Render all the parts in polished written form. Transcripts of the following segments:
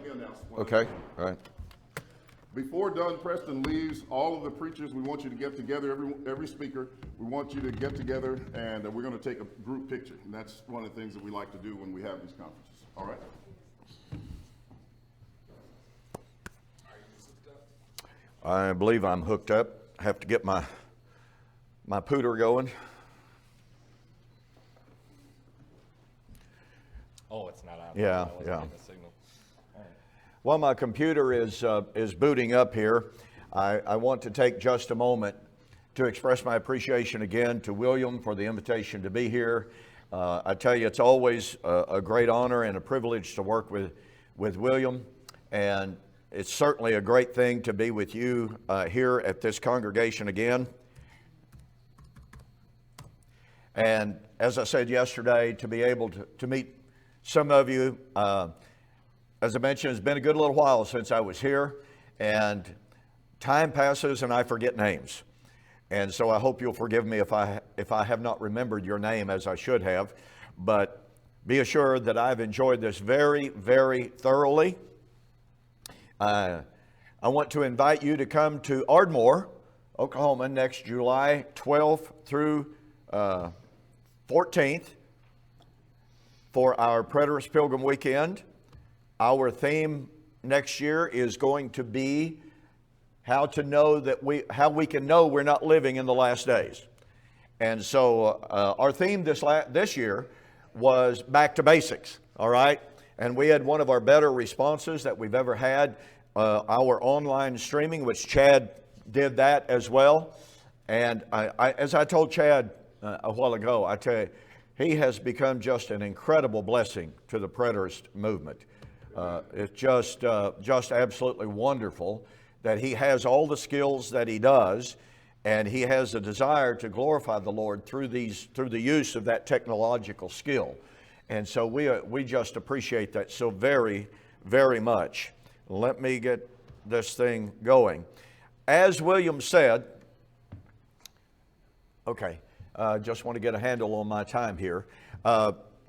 me announce one. Okay, all right. Before Preston leaves, all of the preachers, we want you to get together, every speaker, we want you to get together, and we're going to take a group picture. And that's one of the things that we like to do when we have these conferences. All right? I believe I'm hooked up. I have to get my pooter going. Oh, it's not on. Yeah, I wasn't yeah. getting a signal. All right. While my computer is booting up here, I want to take just a moment to express my appreciation again to William for the invitation to be here. I tell you, it's always a great honor and a privilege to work with William, and it's certainly a great thing to be with you here at this congregation again. And as I said yesterday, to be able to meet some of you, as I mentioned, it's been a good little while since I was here, and time passes and I forget names. And so I hope you'll forgive me if I have not remembered your name as I should have. But be assured that I've enjoyed this very, very thoroughly. I want to invite you to come to Ardmore, Oklahoma, next July 12th through 14th for our Preterist Pilgrim Weekend. Our theme next year is going to be how we can know we're not living in the last days. And so our theme this year was back to basics, all right? And we had one of our better responses that we've ever had, our online streaming, which Chad did that as well. And as I told Chad a while ago, I tell you, he has become just an incredible blessing to the Preterist movement. It's just absolutely wonderful that he has all the skills that he does, and he has a desire to glorify the Lord through the use of that technological skill. And so we just appreciate that so very, very much. Let me get this thing going. As William said, okay, just want to get a handle on my time here.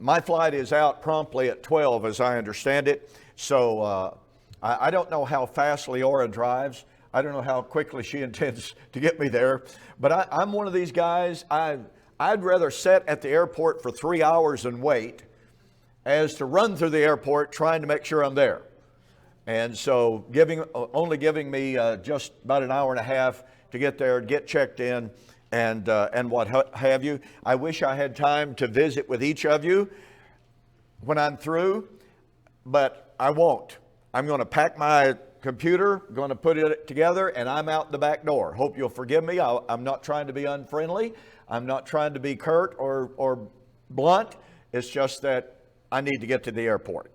My flight is out promptly at 12, as I understand it. So I don't know how fast Leora drives. I don't know how quickly she intends to get me there. But I'm one of these guys, I'd rather sit at the airport for 3 hours and wait as to run through the airport trying to make sure I'm there. And so only giving me just about an hour and a half to get there, get checked in, and what have you. I wish I had time to visit with each of you when I'm through, but I won't. I'm going to pack my computer, going to put it together, and I'm out the back door. Hope you'll forgive me. I'm not trying to be unfriendly. I'm not trying to be curt or blunt. It's just that I need to get to the airport.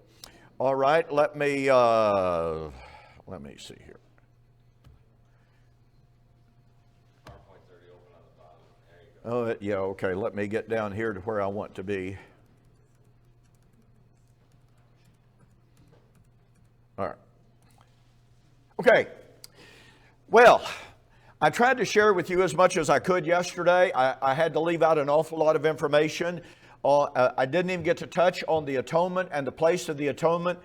All right, let me see here. Oh, yeah, okay. Let me get down here to where I want to be. All right. Okay. Well, I tried to share with you as much as I could yesterday. I had to leave out an awful lot of information. I didn't even get to touch on the atonement and the place of the atonement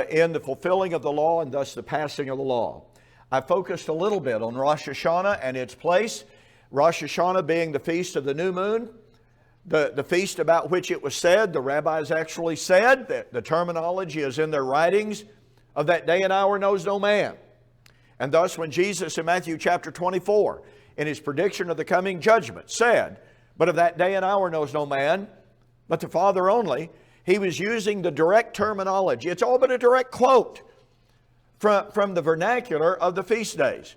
in the fulfilling of the law and thus the passing of the law. I focused a little bit on Rosh Hashanah and its place. Rosh Hashanah being the feast of the new moon, the feast about which it was said, the rabbis actually said, that the terminology is in their writings, of that day and hour knows no man. And thus when Jesus in Matthew chapter 24, in his prediction of the coming judgment, said, but of that day and hour knows no man, but the Father only, he was using the direct terminology. It's all but a direct quote from the vernacular of the feast days.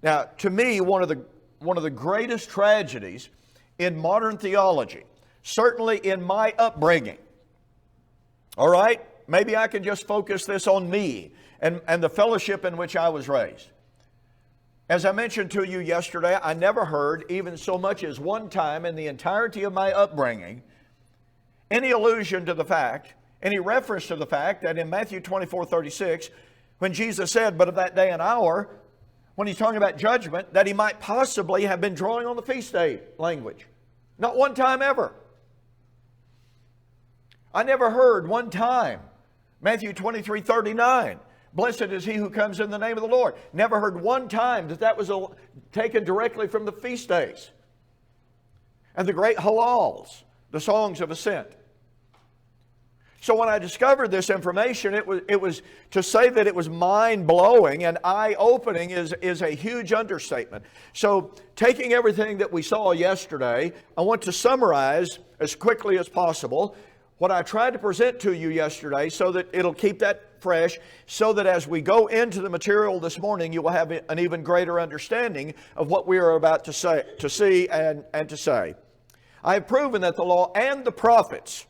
Now, to me, one of the greatest tragedies in modern theology, certainly in my upbringing, all right? Maybe I can just focus this on me and the fellowship in which I was raised. As I mentioned to you yesterday, I never heard even so much as one time in the entirety of my upbringing any allusion to the fact, any reference to the fact that in Matthew 24:36, when Jesus said, but of that day and hour, when he's talking about judgment, that he might possibly have been drawing on the feast day language. Not one time ever. I never heard one time Matthew 23:39. Blessed is he who comes in the name of the Lord. Never heard one time that was taken directly from the feast days. And the great halals, the songs of ascent. So when I discovered this information, it was to say that it was mind-blowing and eye-opening is a huge understatement. So taking everything that we saw yesterday, I want to summarize as quickly as possible what I tried to present to you yesterday so that it'll keep that fresh, so that as we go into the material this morning, you will have an even greater understanding of what we are about to see and to say. I have proven that the law and the prophets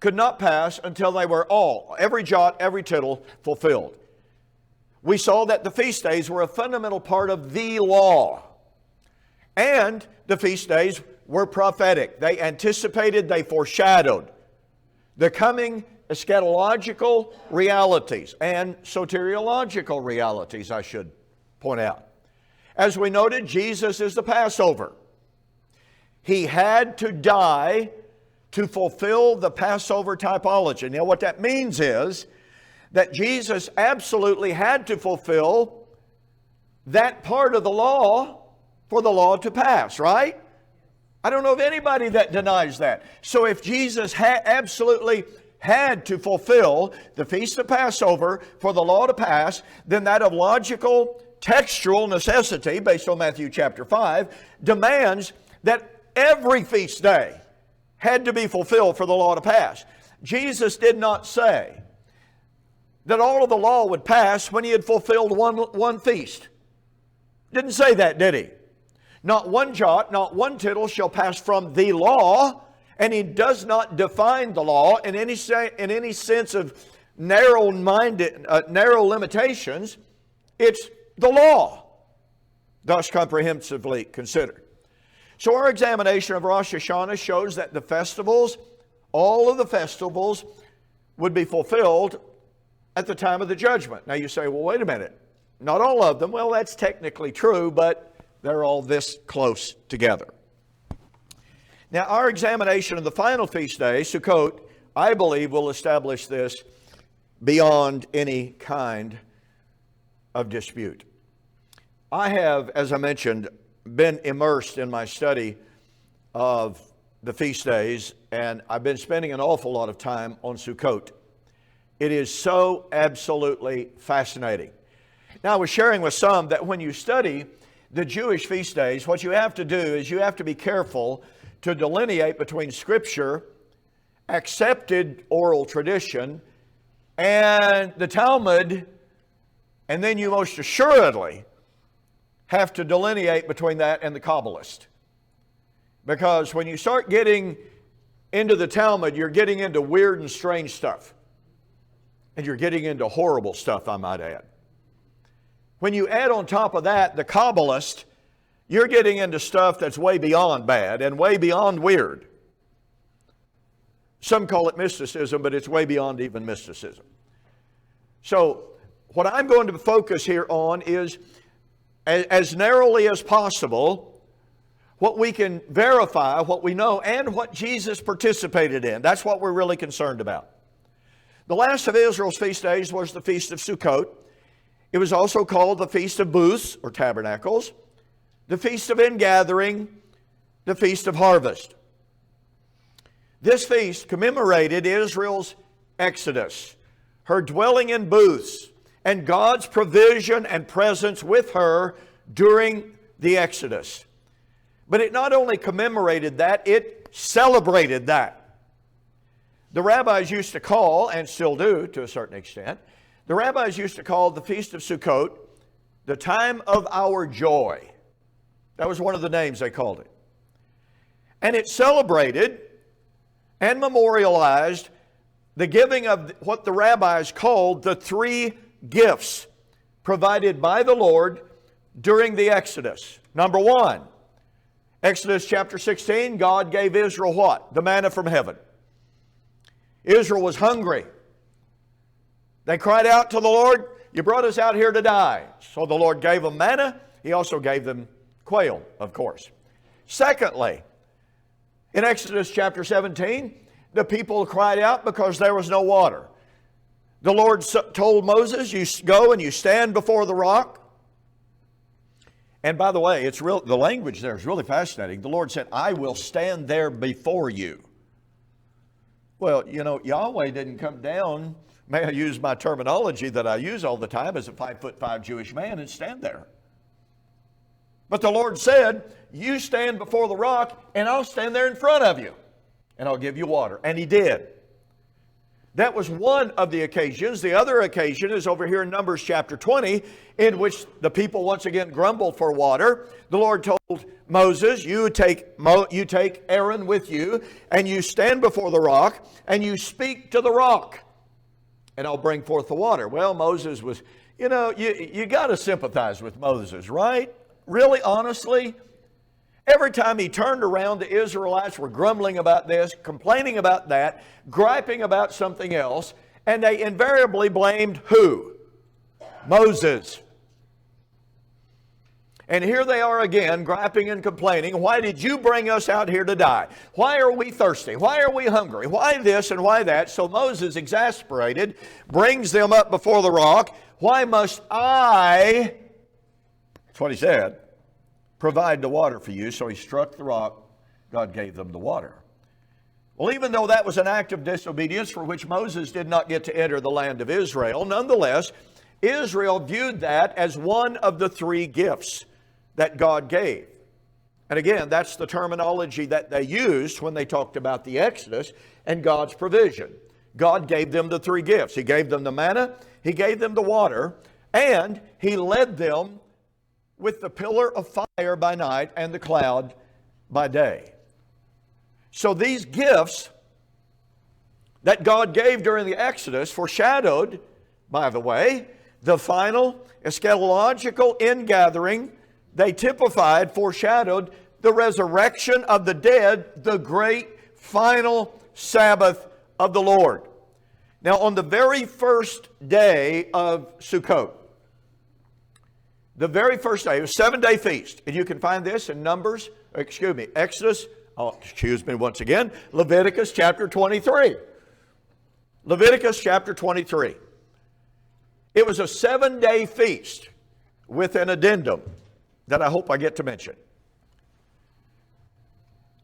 could not pass until they were all, every jot, every tittle, fulfilled. We saw that the feast days were a fundamental part of the law. And the feast days were prophetic. They anticipated, they foreshadowed the coming eschatological realities and soteriological realities, I should point out. As we noted, Jesus is the Passover. He had to die to fulfill the Passover typology. Now, what that means is that Jesus absolutely had to fulfill that part of the law for the law to pass, right? I don't know of anybody that denies that. So if Jesus absolutely had to fulfill the Feast of Passover for the law to pass, then that of logical, textual necessity, based on Matthew chapter 5, demands that every feast day had to be fulfilled for the law to pass. Jesus did not say that all of the law would pass when he had fulfilled one feast. Didn't say that, did he? Not one jot, not one tittle shall pass from the law, and he does not define the law in any sense of narrow limitations. It's the law, thus comprehensively considered. So our examination of Rosh Hashanah shows that the festivals, all of the festivals, would be fulfilled at the time of the judgment. Now you say, well, wait a minute. Not all of them. Well, that's technically true, but they're all this close together. Now, our examination of the final feast day, Sukkot, I believe will establish this beyond any kind of dispute. I have, as I mentioned, been immersed in my study of the feast days, and I've been spending an awful lot of time on Sukkot. It is so absolutely fascinating. Now, I was sharing with some that when you study the Jewish feast days, what you have to do is you have to be careful to delineate between Scripture, accepted oral tradition, and the Talmud, and then you most assuredly have to delineate between that and the Kabbalist. Because when you start getting into the Talmud, you're getting into weird and strange stuff. And you're getting into horrible stuff, I might add. When you add on top of that the Kabbalist, you're getting into stuff that's way beyond bad and way beyond weird. Some call it mysticism, but it's way beyond even mysticism. So what I'm going to focus here on is, as narrowly as possible, what we can verify, what we know, and what Jesus participated in. That's what we're really concerned about. The last of Israel's feast days was the Feast of Sukkot. It was also called the Feast of Booths, or Tabernacles, the Feast of Ingathering, the Feast of Harvest. This feast commemorated Israel's exodus, her dwelling in booths, and God's provision and presence with her during the Exodus. But it not only commemorated that, it celebrated that. The rabbis used to call, and still do to a certain extent, the rabbis used to call the Feast of Sukkot the time of our joy. That was one of the names they called it. And it celebrated and memorialized the giving of what the rabbis called the three gifts provided by the Lord during the Exodus. Number one, Exodus chapter 16, God gave Israel what? The manna from heaven. Israel was hungry. They cried out to the Lord, you brought us out here to die. So the Lord gave them manna. He also gave them quail, of course. Secondly, in Exodus chapter 17, the people cried out because there was no water. the Lord told Moses, you go and you stand before the rock. And by the way, the language there is really fascinating. The Lord said, I will stand there before you. Well, you know, Yahweh didn't come down, may I use my terminology that I use all the time as a 5'5" Jewish man, and stand there. But the Lord said, you stand before the rock, and I'll stand there in front of you, and I'll give you water. And He did. That was one of the occasions. The other occasion is over here in Numbers chapter 20, in which the people once again grumbled for water. The Lord told Moses, you take Aaron with you, and you stand before the rock, and you speak to the rock, and I'll bring forth the water. Well, Moses was, you know, you got to sympathize with Moses, right? Really, honestly? Every time he turned around, the Israelites were grumbling about this, complaining about that, griping about something else, and they invariably blamed who? Moses. And here they are again, griping and complaining. Why did you bring us out here to die? Why are we thirsty? Why are we hungry? Why this and why that? So Moses, exasperated, brings them up before the rock. Why must I, that's what he said, provide the water for you? So he struck the rock. God gave them the water. Well, even though that was an act of disobedience for which Moses did not get to enter the land of Israel, nonetheless, Israel viewed that as one of the three gifts that God gave. And again, that's the terminology that they used when they talked about the Exodus and God's provision. God gave them the three gifts. He gave them the manna, He gave them the water, and He led them with the pillar of fire by night and the cloud by day. So these gifts that God gave during the Exodus foreshadowed, by the way, the final eschatological ingathering. They typified, foreshadowed the resurrection of the dead, the great final Sabbath of the Lord. Now, on the very first day of Sukkot, the very first day, it was a 7-day feast. And you can find this in Exodus, once again, Leviticus chapter 23. Leviticus chapter 23. It was a 7-day feast with an addendum that I hope I get to mention.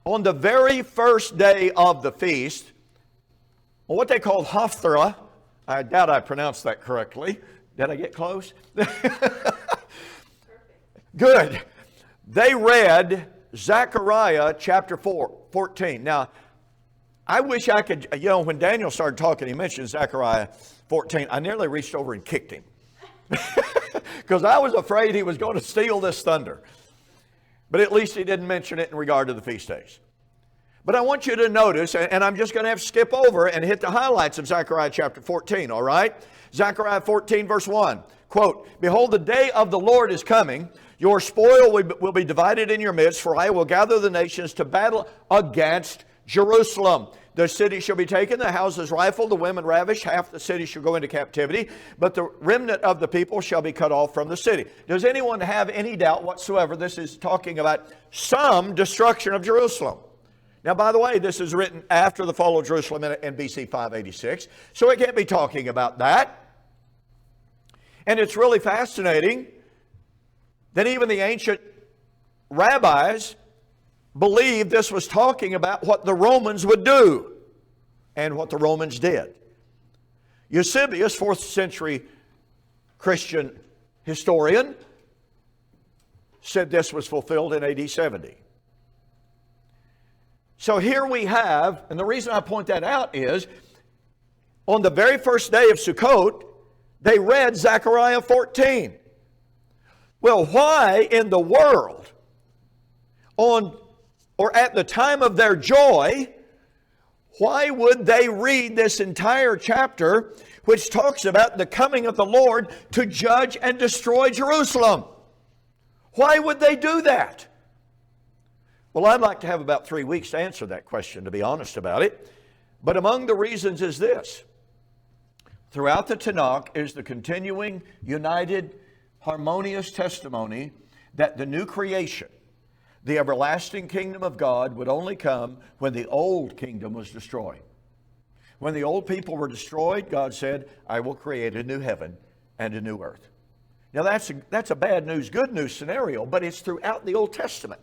On the very first day of the feast, on what they called Haftarah, I doubt I pronounced that correctly. Did I get close? Good. They read Zechariah chapter 14. Now, I wish I could, you know, when Daniel started talking, he mentioned Zechariah 14. I nearly reached over and kicked him because I was afraid he was going to steal this thunder. But at least he didn't mention it in regard to the feast days. But I want you to notice, and I'm just going to have to skip over and hit the highlights of Zechariah chapter 14, all right? Zechariah 14 verse 1, quote, behold, the day of the Lord is coming. Your spoil will be divided in your midst, for I will gather the nations to battle against Jerusalem. The city shall be taken, the houses rifled, the women ravished, half the city shall go into captivity, but the remnant of the people shall be cut off from the city. Does anyone have any doubt whatsoever this is talking about some destruction of Jerusalem? Now, by the way, this is written after the fall of Jerusalem in BC 586, so it can't be talking about that. And it's really fascinating that even the ancient rabbis believed this was talking about what the Romans would do and what the Romans did. Eusebius, 4th century Christian historian, said this was fulfilled in AD 70. So here we have, and the reason I point that out is, on the very first day of Sukkot, they read Zechariah 14. Well, why in the world, at the time of their joy, why would they read this entire chapter which talks about the coming of the Lord to judge and destroy Jerusalem? Why would they do that? Well, I'd like to have about 3 weeks to answer that question, to be honest about it. But among the reasons is this. Throughout the Tanakh is the continuing, united, harmonious testimony that the new creation, the everlasting kingdom of God, would only come when the old kingdom was destroyed. When the old people were destroyed, God said, I will create a new heaven and a new earth. Now that's a bad news, good news scenario, but it's throughout the Old Testament.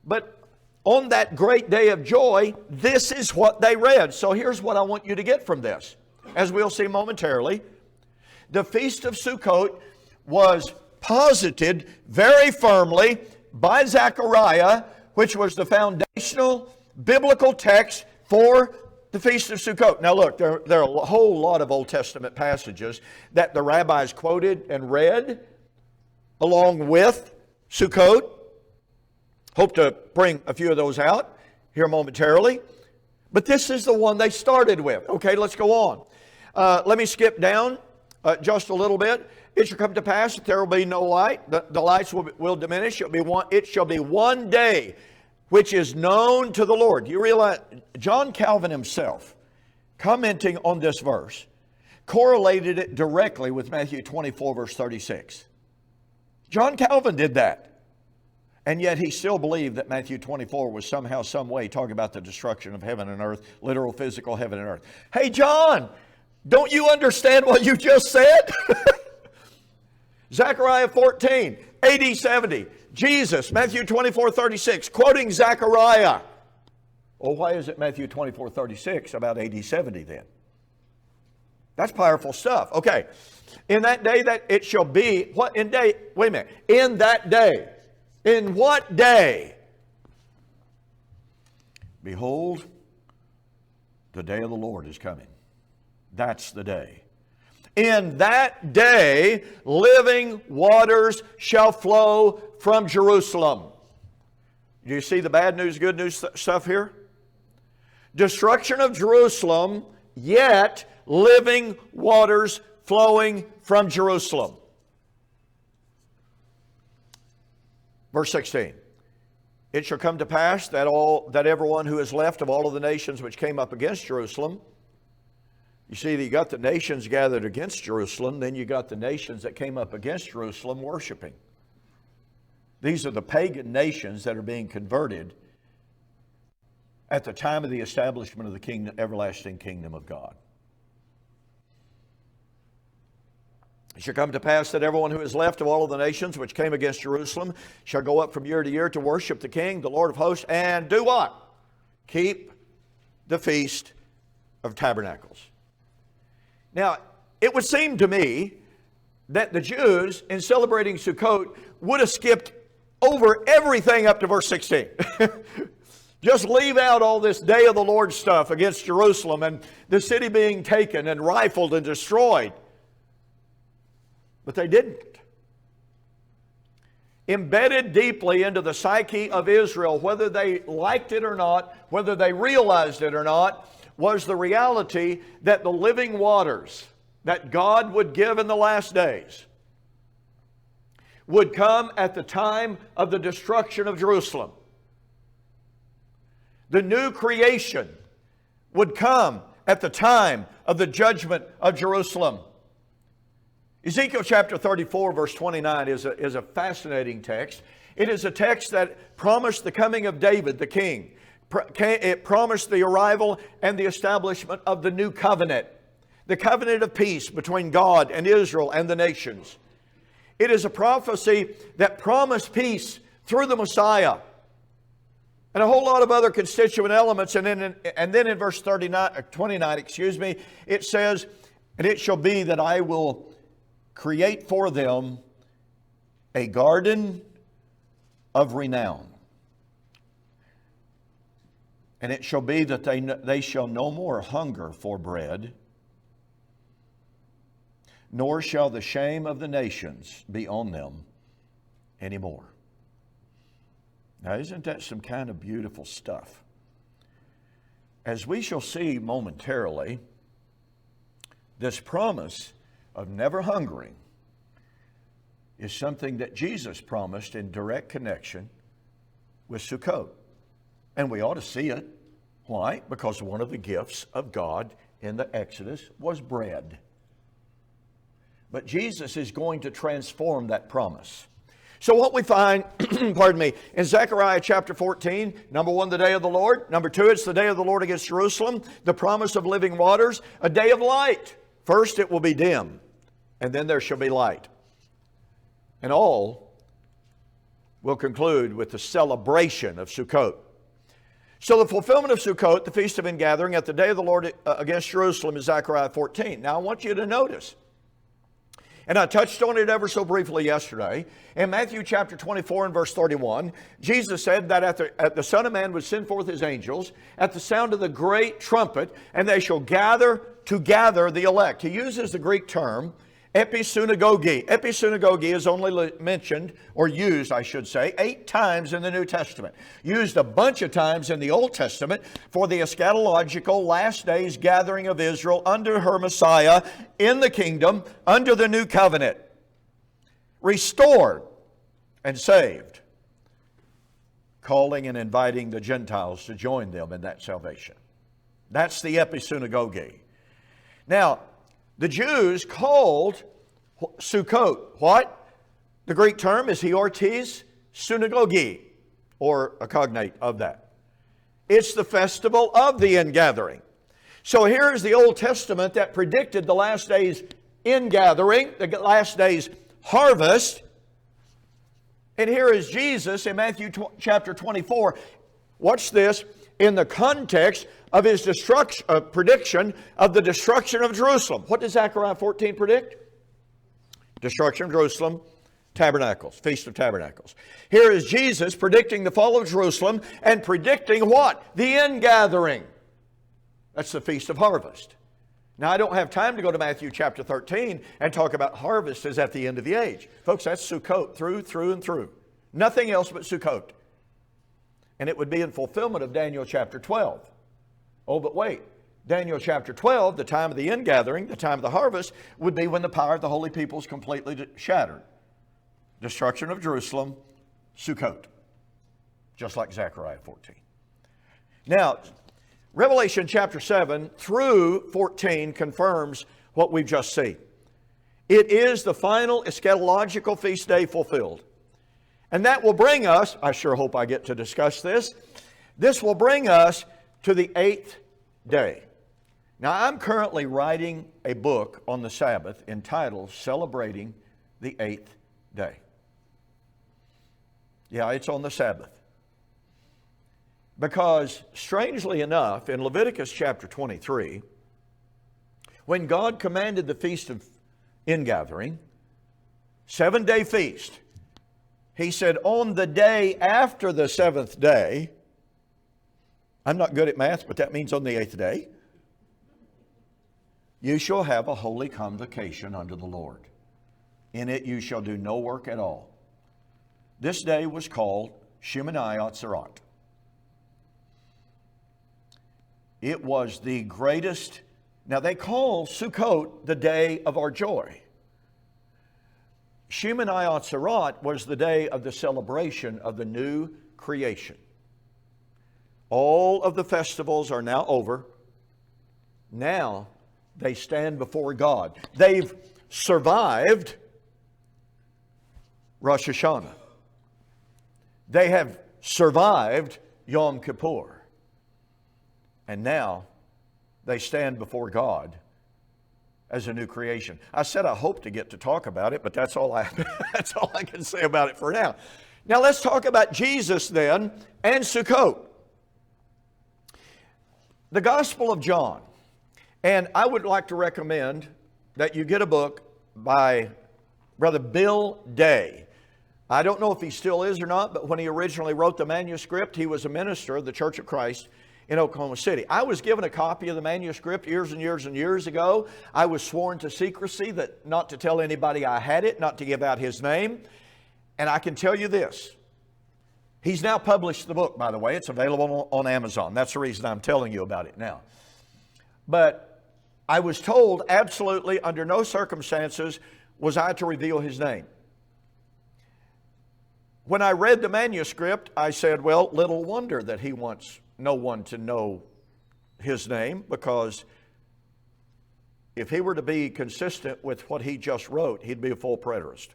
But on that great day of joy, this is what they read. So here's what I want you to get from this. As we'll see momentarily, the Feast of Sukkot was posited very firmly by Zechariah, which was the foundational biblical text for the Feast of Sukkot. Now look, there are a whole lot of Old Testament passages that the rabbis quoted and read along with Sukkot. Hope to bring a few of those out here momentarily. But this is the one they started with. Okay, let's go on. Let me skip down just a little bit. It shall come to pass that there will be no light. The lights will diminish. It shall be one day which is known to the Lord. You realize John Calvin himself, commenting on this verse, correlated it directly with Matthew 24, verse 36. John Calvin did that. And yet he still believed that Matthew 24 was somehow, some way talking about the destruction of heaven and earth, literal physical heaven and earth. Hey, John, don't you understand what you just said? Zechariah 14, AD 70. Jesus, Matthew 24, 36, quoting Zechariah. Well, why is it Matthew 24, 36 about AD 70 then? That's powerful stuff. Okay. In that day that it shall be, what in day? Wait a minute. In that day. In what day? Behold, the day of the Lord is coming. That's the day. In that day, living waters shall flow from Jerusalem. Do you see the bad news, good news stuff here? Destruction of Jerusalem, yet living waters flowing from Jerusalem. Verse 16. It shall come to pass that everyone who is left of all of the nations which came up against Jerusalem. You see, you got the nations gathered against Jerusalem, then you got the nations that came up against Jerusalem worshiping. These are the pagan nations that are being converted at the time of the establishment of the kingdom, everlasting kingdom of God. It shall come to pass that everyone who is left of all of the nations which came against Jerusalem shall go up from year to year to worship the King, the Lord of hosts, and do what? Keep the Feast of Tabernacles. Now, it would seem to me that the Jews, in celebrating Sukkot, would have skipped over everything up to verse 16. Just leave out all this Day of the Lord stuff against Jerusalem and the city being taken and rifled and destroyed. But they didn't. Embedded deeply into the psyche of Israel, whether they liked it or not, whether they realized it or not, was the reality that the living waters that God would give in the last days would come at the time of the destruction of Jerusalem. The new creation would come at the time of the judgment of Jerusalem. Ezekiel chapter 34, verse 29 is a fascinating text. It is a text that promised the coming of David, the king. It promised the arrival and the establishment of the new covenant, the covenant of peace between God and Israel and the nations. It is a prophecy that promised peace through the Messiah and a whole lot of other constituent elements. And then in verse 29, it says, and it shall be that I will create for them a garden of renown. And it shall be that they shall no more hunger for bread, nor shall the shame of the nations be on them anymore. Now, isn't that some kind of beautiful stuff? As we shall see momentarily, this promise of never hungering is something that Jesus promised in direct connection with Sukkot. And we ought to see it. Why? Because one of the gifts of God in the Exodus was bread. But Jesus is going to transform that promise. So what we find, pardon me, in Zechariah chapter 14, number 1, the day of the Lord. Number 2, it's the day of the Lord against Jerusalem, the promise of living waters, a day of light. First it will be dim, and then there shall be light. And all will conclude with the celebration of Sukkot. So the fulfillment of Sukkot, the Feast of Ingathering, at the day of the Lord against Jerusalem is Zechariah 14. Now I want you to notice, and I touched on it ever so briefly yesterday. In Matthew chapter 24 and verse 31, Jesus said that at the Son of Man would send forth his angels at the sound of the great trumpet, and they shall gather the elect. He uses the Greek term episynagoge. Episynagoge is only mentioned, or used, I should say, 8 times in the New Testament. Used a bunch of times in the Old Testament for the eschatological last days gathering of Israel under her Messiah in the kingdom, under the new covenant. Restored and saved. Calling and inviting the Gentiles to join them in that salvation. That's the episynagoge. Now, the Jews called Sukkot what? The Greek term is Hiortes Synagoge, or a cognate of that. It's the festival of the ingathering. So here is the Old Testament that predicted the last days ingathering, the last days harvest. And here is Jesus in Matthew chapter 24. Watch this. In the context of his prediction of the destruction of Jerusalem. What does Zechariah 14 predict? Destruction of Jerusalem, tabernacles, Feast of Tabernacles. Here is Jesus predicting the fall of Jerusalem and predicting what? The ingathering. That's the Feast of Harvest. Now, I don't have time to go to Matthew chapter 13 and talk about harvest as at the end of the age. Folks, that's Sukkot through and through. Nothing else but Sukkot. And it would be in fulfillment of Daniel chapter 12. Oh, but wait. Daniel chapter 12, the time of the ingathering, the time of the harvest, would be when the power of the holy people is completely shattered. Destruction of Jerusalem, Sukkot. Just like Zechariah 14. Now, Revelation chapter 7 through 14 confirms what we've just seen. It is the final eschatological feast day fulfilled. And that will bring us, I sure hope I get to discuss this, this will bring us to the 8th day. Now, I'm currently writing a book on the Sabbath entitled Celebrating the 8th Day. Yeah, it's on the Sabbath. Because, strangely enough, in Leviticus chapter 23, when God commanded the Feast of Ingathering, 7-day feast, He said, on the day after the 7th day, I'm not good at math, but that means on the 8th day, you shall have a holy convocation unto the Lord. In it you shall do no work at all. This day was called Shemini Atzerat. It was the greatest. Now they call Sukkot the day of our joy. Shemini Atzerat was the day of the celebration of the new creation. All of the festivals are now over. Now they stand before God. They've survived Rosh Hashanah. They have survived Yom Kippur. And now they stand before God as a new creation. I said I hope to get to talk about it, but that's all I can say about it for now. Now let's talk about Jesus then and Sukkot. The Gospel of John. And I would like to recommend that you get a book by Brother Bill Day. I don't know if he still is or not, but when he originally wrote the manuscript, he was a minister of the Church of Christ in Oklahoma City. I was given a copy of the manuscript years and years and years ago. I was sworn to secrecy, that not to tell anybody I had it, not to give out his name. And I can tell you this. He's now published the book, by the way. It's available on Amazon. That's the reason I'm telling you about it now. But I was told absolutely under no circumstances was I to reveal his name. When I read the manuscript, I said, well, little wonder that he wants no one to know his name, because if he were to be consistent with what he just wrote, he'd be a full preterist.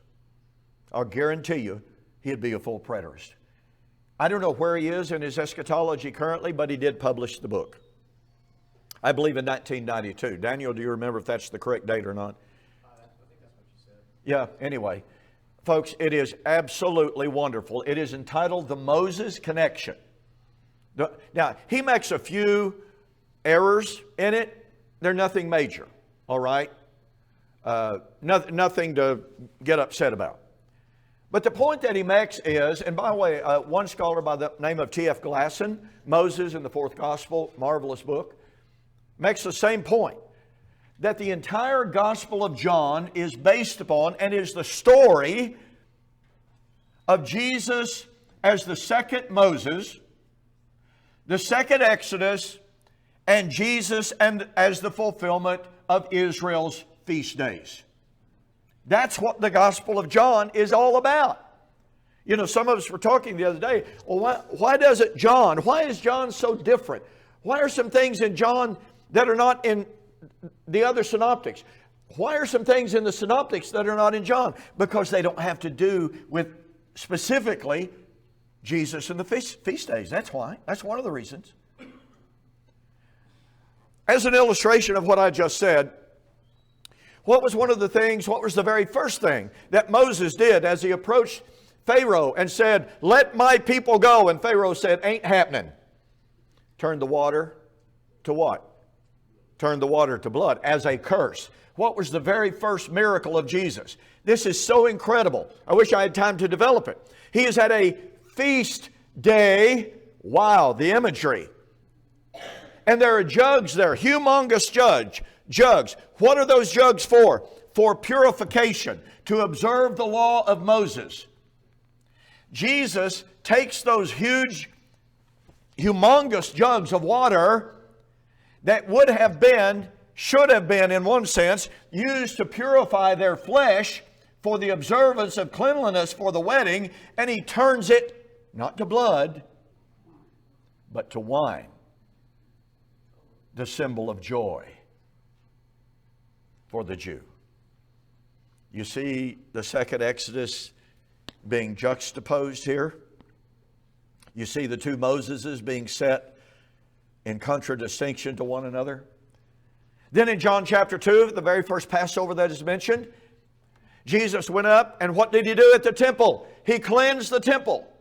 I'll guarantee you he'd be a full preterist. I don't know where he is in his eschatology currently, but he did publish the book. I believe in 1992. Daniel, do you remember if that's the correct date or not? I think that's what you said. Yeah, anyway. Folks, it is absolutely wonderful. It is entitled The Moses Connection. Now, he makes a few errors in it. They're nothing major, all right? Nothing to get upset about. But the point that he makes is, and by the way, one scholar by the name of T.F. Glasson, Moses in the Fourth Gospel, marvelous book, makes the same point, that the entire Gospel of John is based upon and is the story of Jesus as the second Moses, the second Exodus, and Jesus and as the fulfillment of Israel's feast days. That's what the Gospel of John is all about. You know, some of us were talking the other day, well, why is John so different? Why are some things in John that are not in the other synoptics? Why are some things in the synoptics that are not in John? Because they don't have to do with specifically Jesus and the feast days. That's why. That's one of the reasons. As an illustration of what I just said, what was the very first thing that Moses did as he approached Pharaoh and said, "Let my people go"? And Pharaoh said, "Ain't happening." Turned the water to what? Turned the water to blood as a curse. What was the very first miracle of Jesus? This is so incredible. I wish I had time to develop it. He is at a feast day. Wow, the imagery. And there are jugs there, humongous jugs. What are those jugs for? For purification, to observe the law of Moses. Jesus takes those humongous jugs of water that should have been in one sense, used to purify their flesh for the observance of cleanliness for the wedding, and he turns it not to blood, but to wine, the symbol of joy for the Jew. You see the second Exodus being juxtaposed here. You see the two Moseses being set in contradistinction to one another. Then in John chapter 2, the very first Passover that is mentioned, Jesus went up, and what did he do at the temple? He cleansed the temple.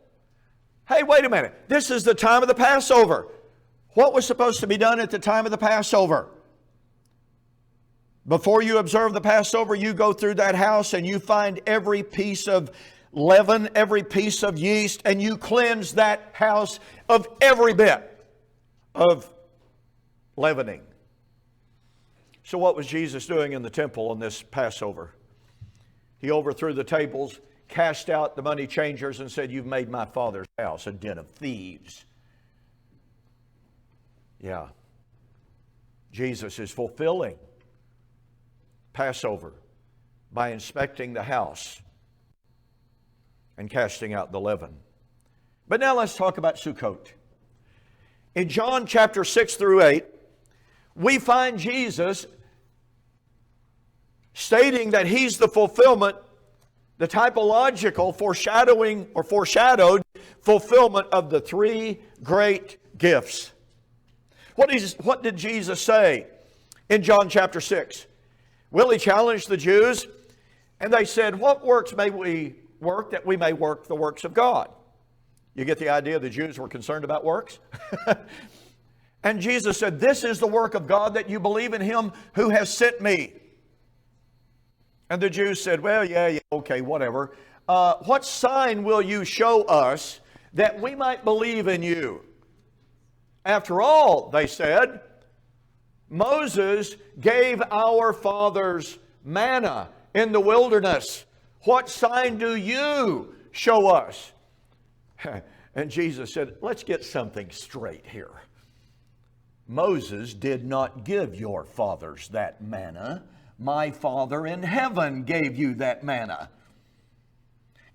Hey, wait a minute. This is the time of the Passover. What was supposed to be done at the time of the Passover? Before you observe the Passover, you go through that house and you find every piece of leaven, every piece of yeast, and you cleanse that house of every bit of leavening. So what was Jesus doing in the temple on this Passover? He overthrew the tables, cast out the money changers, and said, "You've made my Father's house a den of thieves." Yeah. Jesus is fulfilling Passover by inspecting the house and casting out the leaven. But now let's talk about Sukkot. In John chapter 6 through 8, we find Jesus stating that He's the fulfillment, the typological foreshadowing or foreshadowed fulfillment of the three great gifts. What did Jesus say in John chapter 6? Well, He challenged the Jews, and they said, "What works may we work that we may work the works of God?" You get the idea the Jews were concerned about works? And Jesus said, "This is the work of God, that you believe in Him who has sent me." And the Jews said, "Well, yeah, okay, whatever. What sign will you show us that we might believe in you?" After all, they said, Moses gave our fathers manna in the wilderness. What sign do you show us? And Jesus said, let's get something straight here. Moses did not give your fathers that manna. My Father in heaven gave you that manna.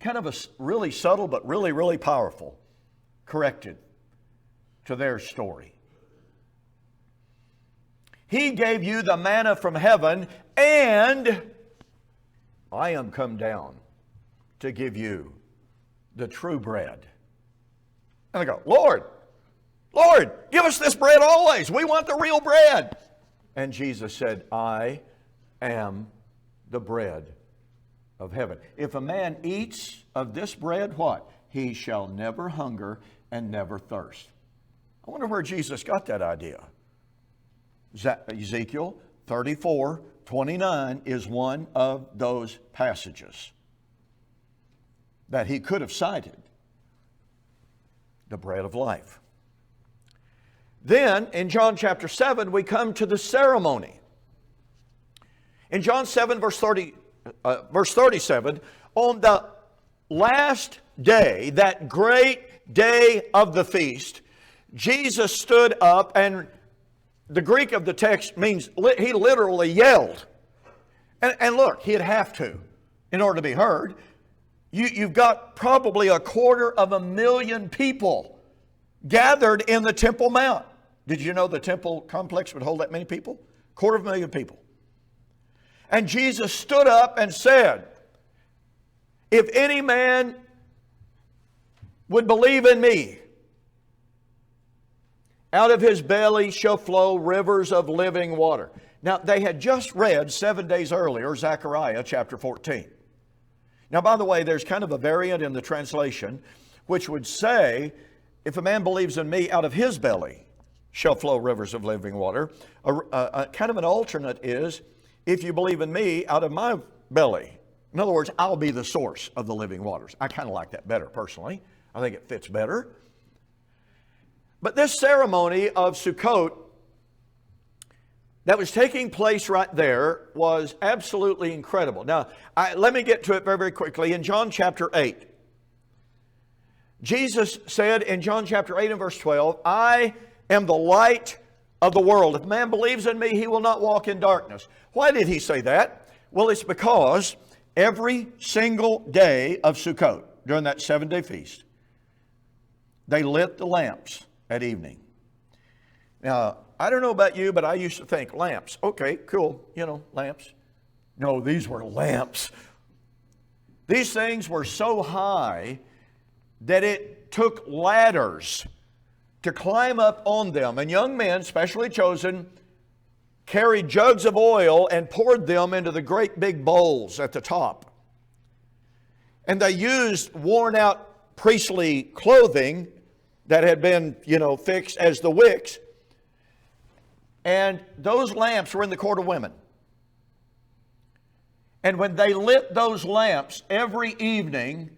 Kind of a really subtle but really, really powerful corrected to their story. He gave you the manna from heaven, and I am come down to give you the true bread. And they go, Lord, Lord, give us this bread always. We want the real bread. And Jesus said, I am the bread of heaven. If a man eats of this bread, what? He shall never hunger and never thirst. I wonder where Jesus got that idea. Ezekiel 34:29 is one of those passages that he could have cited. The bread of life. Then, in John chapter 7, we come to the ceremony. In John 7, verse 37, on the last day, that great day of the feast, Jesus stood up, and the Greek of the text means he literally yelled. And look, he'd have to in order to be heard. You've got probably 250,000 people gathered in the Temple Mount. Did you know the temple complex would hold that many people? 250,000 people. And Jesus stood up and said, if any man would believe in me, out of his belly shall flow rivers of living water. Now, they had just read 7 days earlier, Zechariah chapter 14. Now, by the way, there's kind of a variant in the translation, which would say, if a man believes in me, out of his belly shall flow rivers of living water. Kind of an alternate is, if you believe in me, out of my belly. In other words, I'll be the source of the living waters. I kind of like that better, personally. I think it fits better. But this ceremony of Sukkot that was taking place right there was absolutely incredible. Now, let me get to it very, very quickly. In John chapter 8, Jesus said in John chapter 8 and verse 12, I am the light of the world. If a man believes in me, he will not walk in darkness. Why did he say that? Well, it's because every single day of Sukkot, during that 7-day feast, they lit the lamps at evening. Now, I don't know about you, but I used to think lamps. Okay, cool, lamps. No, these were lamps. These things were so high that it took ladders to climb up on them. And young men, specially chosen, carried jugs of oil and poured them into the great big bowls at the top. And they used worn out priestly clothing that had been, fixed as the wicks. And those lamps were in the court of women. And when they lit those lamps every evening,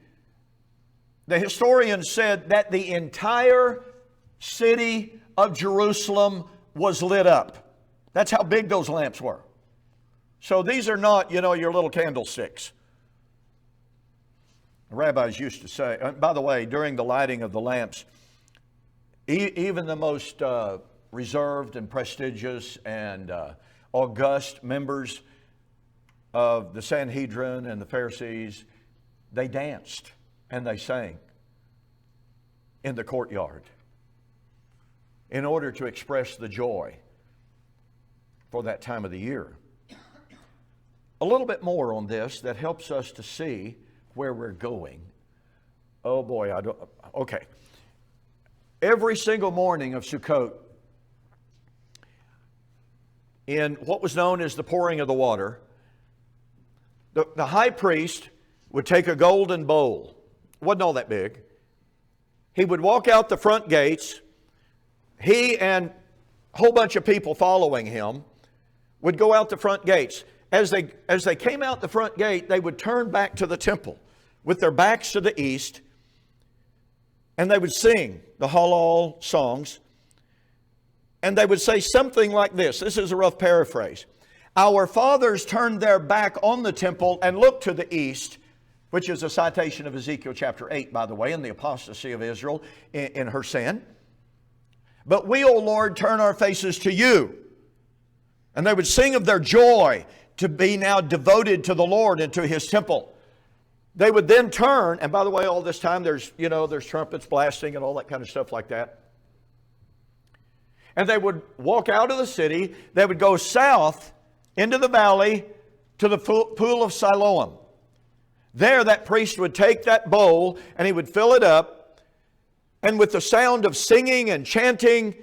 the historians said that the entire city of Jerusalem was lit up. That's how big those lamps were. So these are not, your little candlesticks. The rabbis used to say, by the way, during the lighting of the lamps, even the most reserved and prestigious and august members of the Sanhedrin and the Pharisees, they danced and they sang in the courtyard in order to express the joy for that time of the year. A little bit more on this that helps us to see where we're going. Oh boy, okay. Every single morning of Sukkot, in what was known as the pouring of the water, the high priest would take a golden bowl. It wasn't all that big. He would walk out the front gates. He and a whole bunch of people following him would go out the front gates. As they came out the front gate, they would turn back to the temple with their backs to the east, and they would sing the Hallel songs, and they would say something like this. This is a rough paraphrase. Our fathers turned their back on the temple and looked to the east, which is a citation of Ezekiel chapter 8, by the way, in the apostasy of Israel in her sin. But we, O Lord, turn our faces to you. And they would sing of their joy to be now devoted to the Lord and to His temple. They would then turn, and by the way, all this time there's trumpets blasting and all that kind of stuff like that. And they would walk out of the city. They would go south into the valley to the pool of Siloam. There, that priest would take that bowl and he would fill it up, and with the sound of singing and chanting,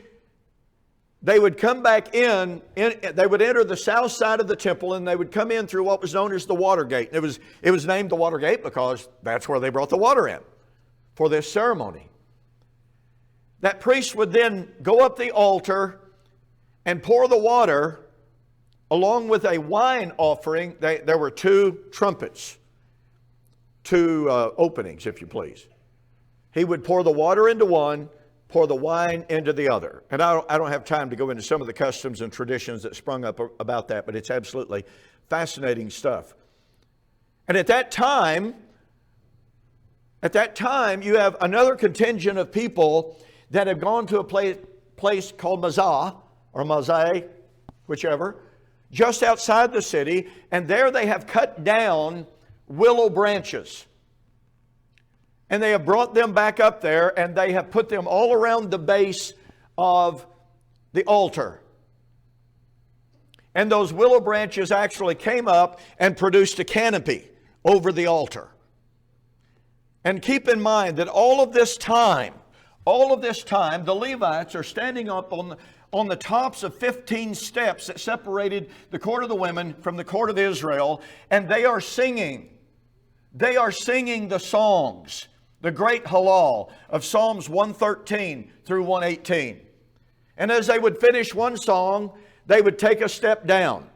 they would come back in, they would enter the south side of the temple, and they would come in through what was known as the water gate. It was named the water gate because that's where they brought the water in for this ceremony. That priest would then go up the altar and pour the water along with a wine offering. There were two trumpets, two openings, if you please. He would pour the water into one, pour the wine into the other. And I don't have time to go into some of the customs and traditions that sprung up about that, but it's absolutely fascinating stuff. And at that time, you have another contingent of people that have gone to a place called Mazah, or Mazah, whichever, just outside the city, and there they have cut down willow branches. And they have brought them back up there, and they have put them all around the base of the altar. And those willow branches actually came up and produced a canopy over the altar. And keep in mind that all of this time, the Levites are standing up on the tops of 15 steps that separated the court of the women from the court of Israel, and they are singing. They are singing the songs, the great Hallel of Psalms 113 through 118. And as they would finish one song, they would take a step down.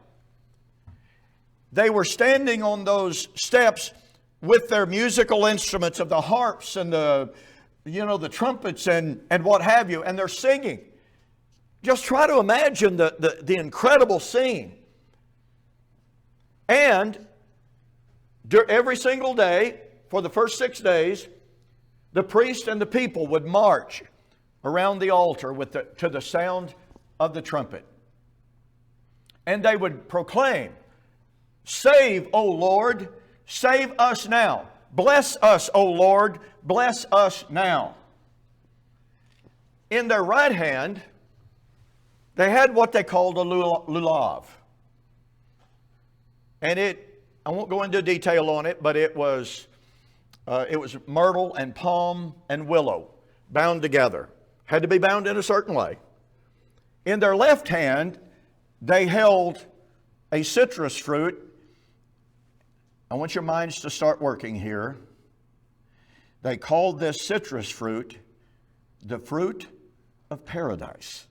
They were standing on those steps with their musical instruments of the harps and the trumpets and what have you, and they're singing. Just try to imagine the incredible scene. And every single day, for the first 6 days, the priest and the people would march around the altar to the sound of the trumpet. And they would proclaim, "Save, O Lord, save us now. Bless us, O Lord, bless us now." In their right hand, they had what they called a lulav. And I won't go into detail on it, but it was myrtle and palm and willow bound together. Had to be bound in a certain way. In their left hand, they held a citrus fruit. I want your minds to start working here. They called this citrus fruit the fruit of paradise.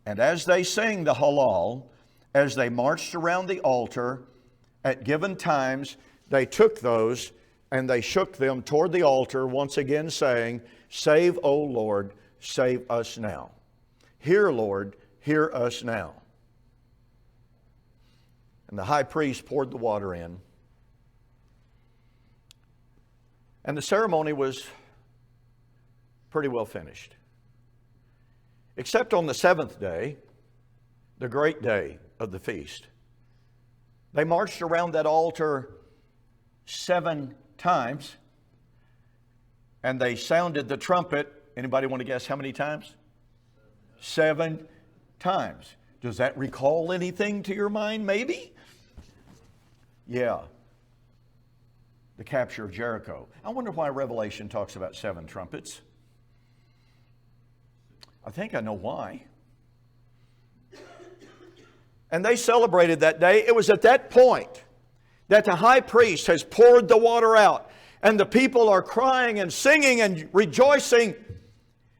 And as they sang the Hallel, as they marched around the altar, at given times, they took those and they shook them toward the altar, once again saying, "Save, O Lord, save us now. Hear, Lord, hear us now." And the high priest poured the water in. And the ceremony was pretty well finished. Except on the seventh day, the great day of the feast. They marched around that altar 7 times, and they sounded the trumpet. Anybody want to guess how many times? 7 times. Does that recall anything to your mind, maybe? Yeah. The capture of Jericho. I wonder why Revelation talks about 7 trumpets. I think I know why. And they celebrated that day. It was at that point that the high priest has poured the water out, and the people are crying and singing and rejoicing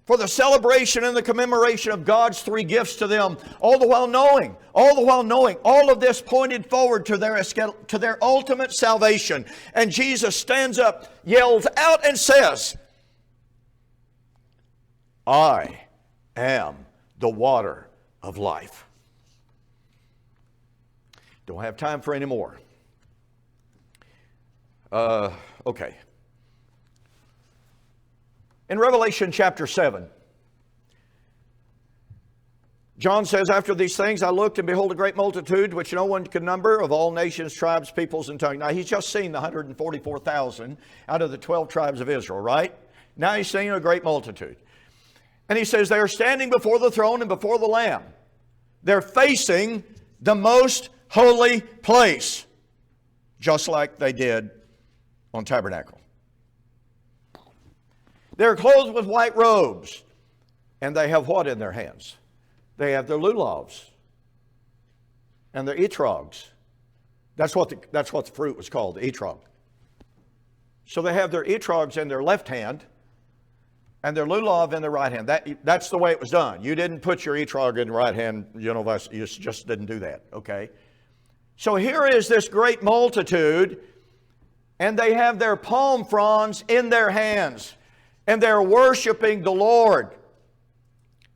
for the celebration and the commemoration of God's 3 gifts to them, all the while knowing all of this pointed forward to their ultimate salvation. And Jesus stands up, yells out, and says, "I am the water of life." Don't have time for any more. Okay. In Revelation chapter 7, John says, "After these things I looked, and behold, a great multitude, which no one could number, of all nations, tribes, peoples, and tongues." Now, he's just seen the 144,000 out of the 12 tribes of Israel, right? Now he's seeing a great multitude. And he says, "They are standing before the throne and before the Lamb." They're facing the most holy place. just like they did on Tabernacle. They're clothed with white robes, and they have what in their hands? They have their lulavs and their etrogs. That's what the fruit was called, the etrog. So they have their etrogs in their left hand and their lulav in their right hand. That's the way it was done. You didn't put your etrog in the right hand. You just didn't do that, okay? So here is this great multitude, and they have their palm fronds in their hands, and they're worshiping the Lord.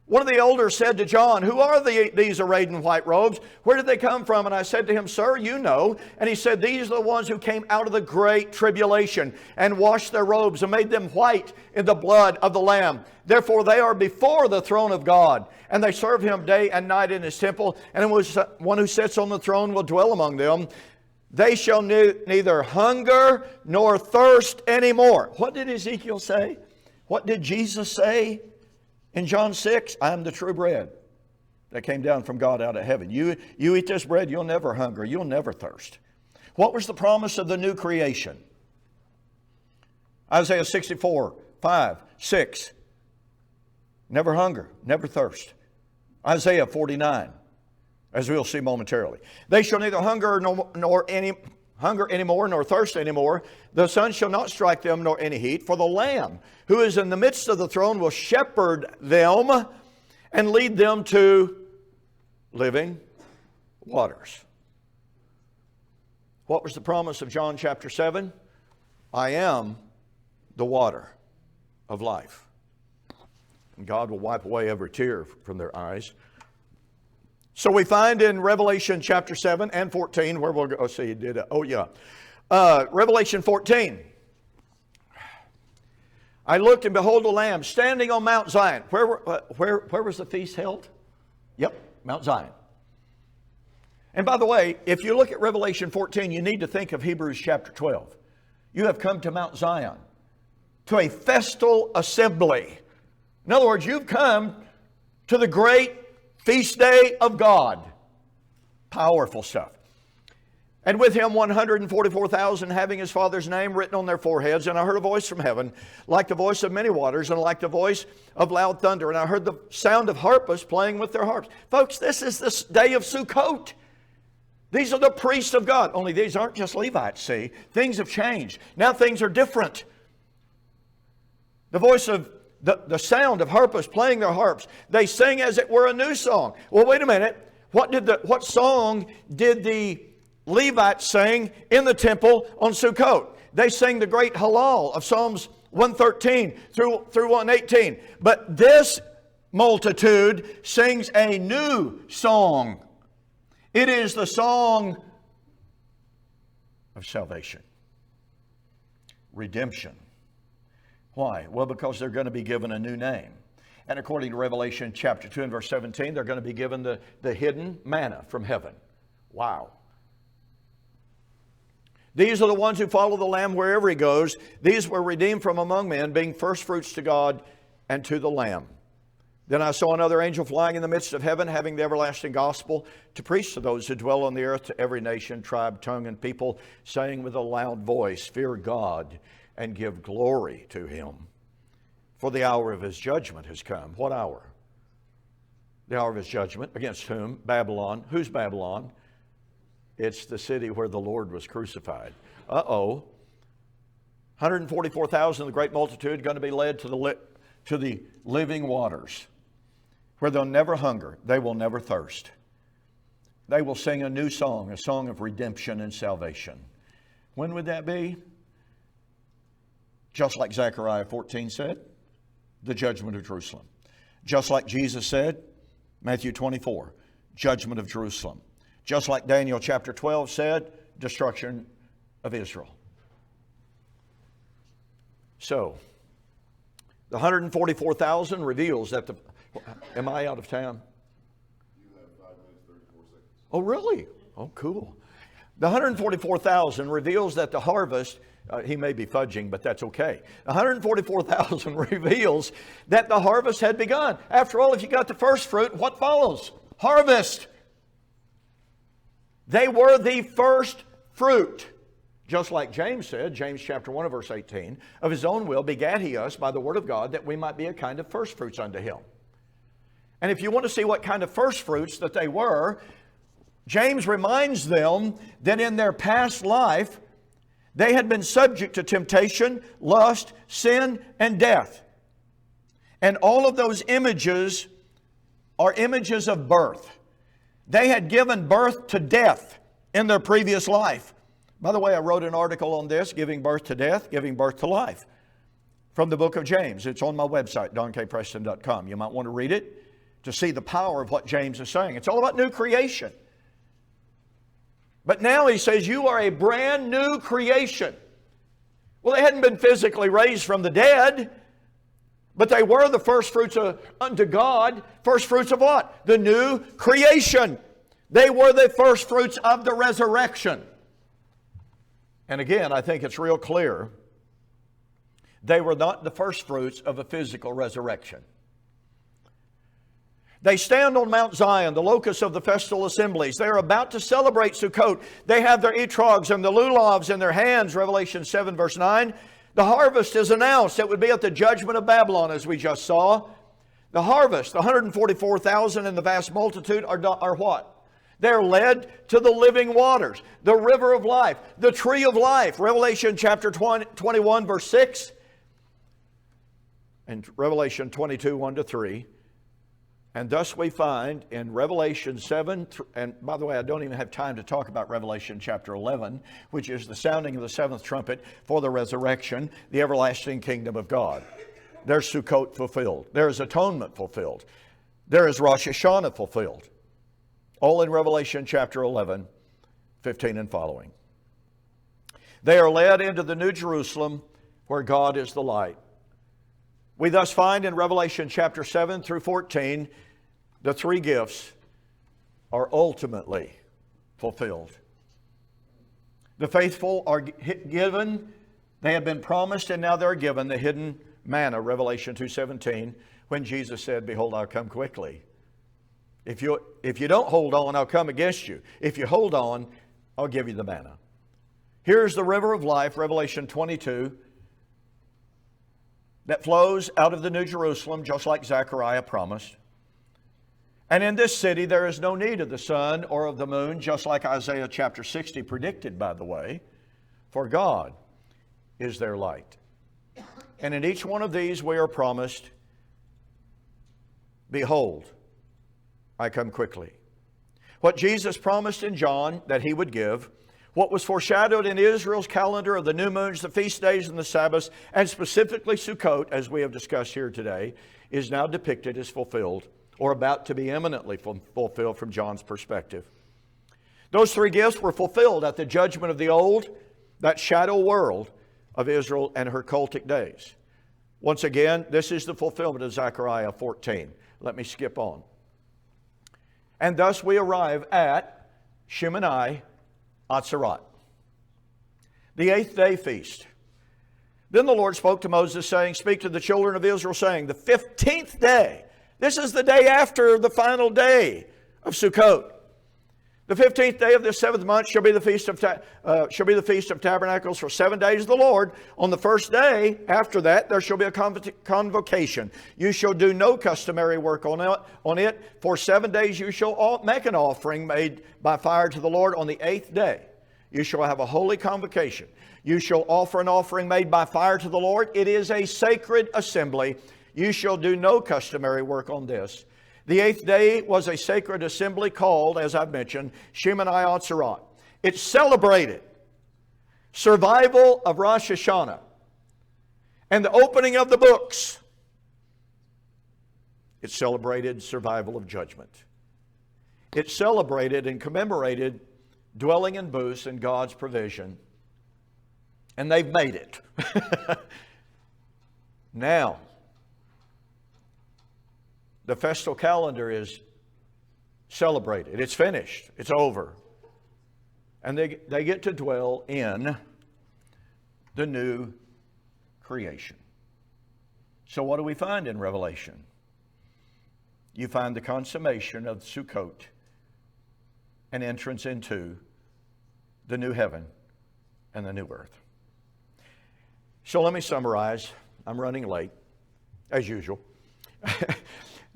One of the elders said to John, "Who are these arrayed in white robes? Where did they come from?" And I said to him, "Sir, you know." And he said, "These are the ones who came out of the great tribulation and washed their robes and made them white in the blood of the Lamb. Therefore they are before the throne of God, and they serve Him day and night in His temple. And one who sits on the throne will dwell among them. They shall neither hunger nor thirst anymore." What did Ezekiel say? What did Jesus say? In John 6, "I am the true bread that came down from God out of heaven." You eat this bread, you'll never hunger, you'll never thirst. What was the promise of the new creation? Isaiah 64, 5, 6. Never hunger, never thirst. Isaiah 49, as we'll see momentarily. "They shall neither hunger anymore, nor thirst anymore. The sun shall not strike them, nor any heat. For the Lamb who is in the midst of the throne will shepherd them and lead them to living waters." What was the promise of John chapter 7? "I am the water of life." And God will wipe away every tear from their eyes. So we find in Revelation chapter 7 and 14, where we'll go, see, Revelation 14. "I looked, and behold a Lamb standing on Mount Zion." Where was the feast held? Yep, Mount Zion. And by the way, if you look at Revelation 14, you need to think of Hebrews chapter 12. You have come to Mount Zion, to a festal assembly. In other words, you've come to the great feast day of God. Powerful stuff. "And with Him 144,000 having His Father's name written on their foreheads. And I heard a voice from heaven, like the voice of many waters, and like the voice of loud thunder. And I heard the sound of harpists playing with their harps." Folks, this is the day of Sukkot. These are the priests of God. Only these aren't just Levites, see. Things have changed. Now things are different. The voice of the sound of harpists playing their harps. They sing as it were a new song. Well, wait a minute. What song did the Levites sing in the temple on Sukkot? They sang the great Hallel of Psalms 113 through 118. But this multitude sings a new song. It is the song of salvation, redemption. Why? Well, because they're going to be given a new name. And according to Revelation chapter 2 and verse 17, they're going to be given the hidden manna from heaven. Wow. "These are the ones who follow the Lamb wherever He goes. These were redeemed from among men, being first fruits to God and to the Lamb. Then I saw another angel flying in the midst of heaven, having the everlasting gospel to preach to those who dwell on the earth, to every nation, tribe, tongue, and people, saying with a loud voice, Fear God and give glory to Him. For the hour of His judgment has come." What hour? The hour of His judgment. Against whom? Babylon. Who's Babylon? It's the city where the Lord was crucified. 144,000, the great multitude, going to be led to the living waters, where they'll never hunger, they will never thirst. They will sing a new song, a song of redemption and salvation. When would that be? Just like Zechariah 14 said, the judgment of Jerusalem. Just like Jesus said, Matthew 24, judgment of Jerusalem. Just like Daniel chapter 12 said, destruction of Israel. So, the 144,000 reveals that the... Am I out of town? You have 5 minutes, 34 seconds. Oh, really? Oh, cool. The 144,000 reveals that the harvest... he may be fudging, but that's okay. 144,000 reveals that the harvest had begun. After all, if you got the first fruit, what follows? Harvest. They were the first fruit. Just like James said, James chapter 1 verse 18, of his own will begat he us by the word of God, that we might be a kind of first fruits unto him. And if you want to see what kind of first fruits that they were, James reminds them that in their past life, they had been subject to temptation, lust, sin, and death. And all of those images are images of birth. They had given birth to death in their previous life. By the way, I wrote an article on this, giving birth to death, giving birth to life, from the book of James. It's on my website, donkpreston.com. You might want to read it to see the power of what James is saying. It's all about new creation. But now he says, you are a brand new creation. Well, they hadn't been physically raised from the dead, but they were the first fruits unto God. First fruits of what? The new creation. They were the first fruits of the resurrection. And again, I think it's real clear, they were not the first fruits of a physical resurrection. They stand on Mount Zion, the locus of the festal assemblies. They are about to celebrate Sukkot. They have their etrogs and the lulavs in their hands, Revelation 7 verse 9. The harvest is announced. It would be at the judgment of Babylon, as we just saw. The harvest, the 144,000 and the vast multitude are what? They're led to the living waters, the river of life, the tree of life. Revelation chapter 21 verse 6 and Revelation 22 1 to 3. And thus we find in Revelation 7, and by the way, I don't even have time to talk about Revelation chapter 11, which is the sounding of the seventh trumpet for the resurrection, the everlasting kingdom of God. There's Sukkot fulfilled. There is atonement fulfilled. There is Rosh Hashanah fulfilled. All in Revelation chapter 11, 15 and following. They are led into the New Jerusalem where God is the light. We thus find in Revelation chapter 7 through 14, the three gifts are ultimately fulfilled. The faithful are given, they have been promised, and now they're given the hidden manna, Revelation 2:17, when Jesus said, behold, I'll come quickly. If you don't hold on, I'll come against you. If you hold on, I'll give you the manna. Here's the river of life, Revelation 22, that flows out of the New Jerusalem, just like Zechariah promised. And in this city, there is no need of the sun or of the moon, just like Isaiah chapter 60 predicted, by the way, for God is their light. And in each one of these, we are promised, behold, I come quickly. What Jesus promised in John that he would give, what was foreshadowed in Israel's calendar of the new moons, the feast days, and the Sabbaths, and specifically Sukkot, as we have discussed here today, is now depicted as fulfilled, or about to be imminently fulfilled from John's perspective. Those three gifts were fulfilled at the judgment of the old, that shadow world of Israel and her cultic days. Once again, this is the fulfillment of Zechariah 14. Let me skip on. And thus we arrive at Shemini Atzeret, the 8th day feast. Then the Lord spoke to Moses, saying, speak to the children of Israel, saying, the 15th day, this is the day after the final day of Sukkot. The 15th day of this 7th month shall be the feast of Tabernacles for 7 days of the Lord. On the first day after that, there shall be a convocation. You shall do no customary work on it. For 7 days you shall make an offering made by fire to the Lord. On the 8th day you shall have a holy convocation. You shall offer an offering made by fire to the Lord. It is a sacred assembly. You shall do no customary work on this. The 8th day was a sacred assembly called, as I've mentioned, Shemini Atzeret. It celebrated survival of Rosh Hashanah and the opening of the books. It celebrated survival of judgment. It celebrated and commemorated dwelling in booths and God's provision. And they've made it. Now, the festal calendar is celebrated. It's finished. It's over. And they get to dwell in the new creation. So what do we find in Revelation? You find the consummation of Sukkot, an entrance into the new heaven and the new earth. So let me summarize. I'm running late, as usual.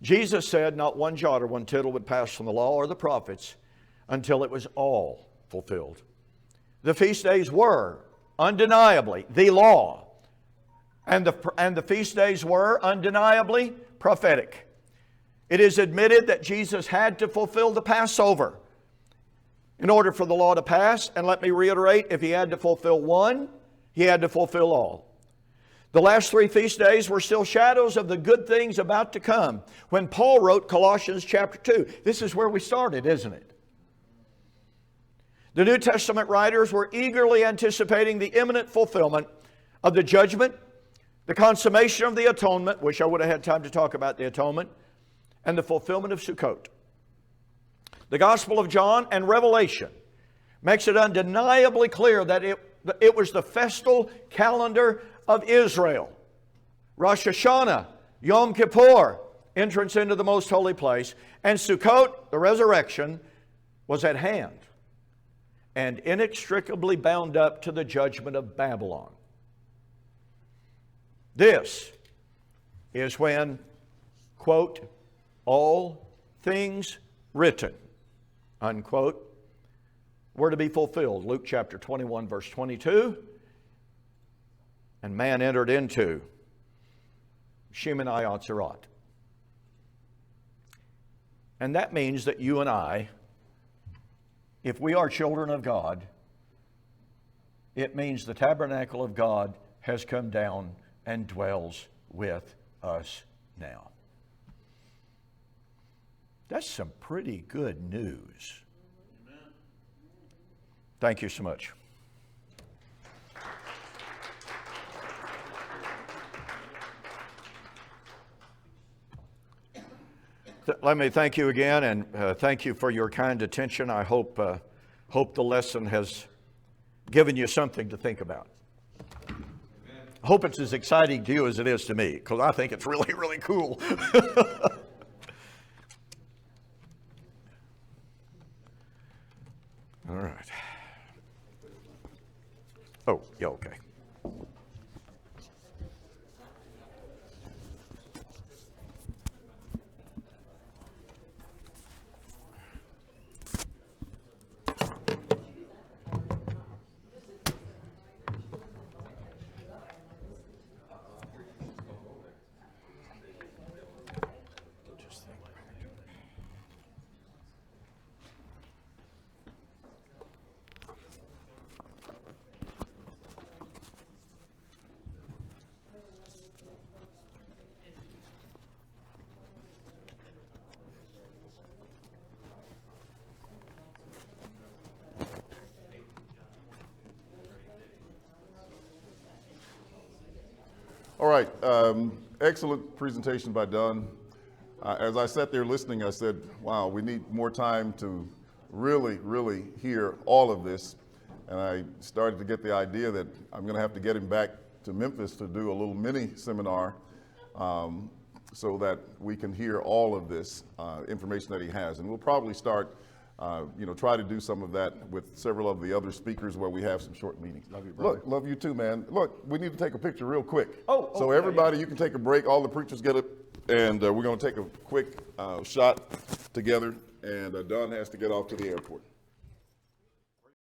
Jesus said not one jot or one tittle would pass from the law or the prophets until it was all fulfilled. The feast days were undeniably the law, and the feast days were undeniably prophetic. It is admitted that Jesus had to fulfill the Passover in order for the law to pass. And let me reiterate, if he had to fulfill one, he had to fulfill all. The last 3 feast days were still shadows of the good things about to come. When Paul wrote Colossians chapter 2, this is where we started, isn't it? The New Testament writers were eagerly anticipating the imminent fulfillment of the judgment, the consummation of the atonement, wish I would have had time to talk about the atonement, and the fulfillment of Sukkot. The Gospel of John and Revelation makes it undeniably clear that it was the festal calendar of Israel. Rosh Hashanah, Yom Kippur, entrance into the most holy place, and Sukkot, the resurrection, was at hand and inextricably bound up to the judgment of Babylon. This is when, quote, all things written, unquote, were to be fulfilled. Luke chapter 21, verse 22. And man entered into Shemoneh Atzerot. And that means that you and I, if we are children of God, it means the tabernacle of God has come down and dwells with us now. That's some pretty good news. Amen. Thank you so much. Let me thank you again, and thank you for your kind attention. I hope the lesson has given you something to think about. I hope it's as exciting to you as it is to me, because I think it's really, really cool. All right. Oh, yeah, okay. All right, excellent presentation by Dunn. As I sat there listening, I said, wow, we need more time to really, really hear all of this. And I started to get the idea that I'm going to have to get him back to Memphis to do a little mini seminar so that we can hear all of this information that he has. And we'll probably start, try to do some of that with several of the other speakers where we have some short meetings. Love you, brother. Look, love you too, man. Look, we need to take a picture real quick. Oh, so everybody, you can take a break. All the preachers get it. And we're going to take a quick shot together. And Don has to get off to the airport.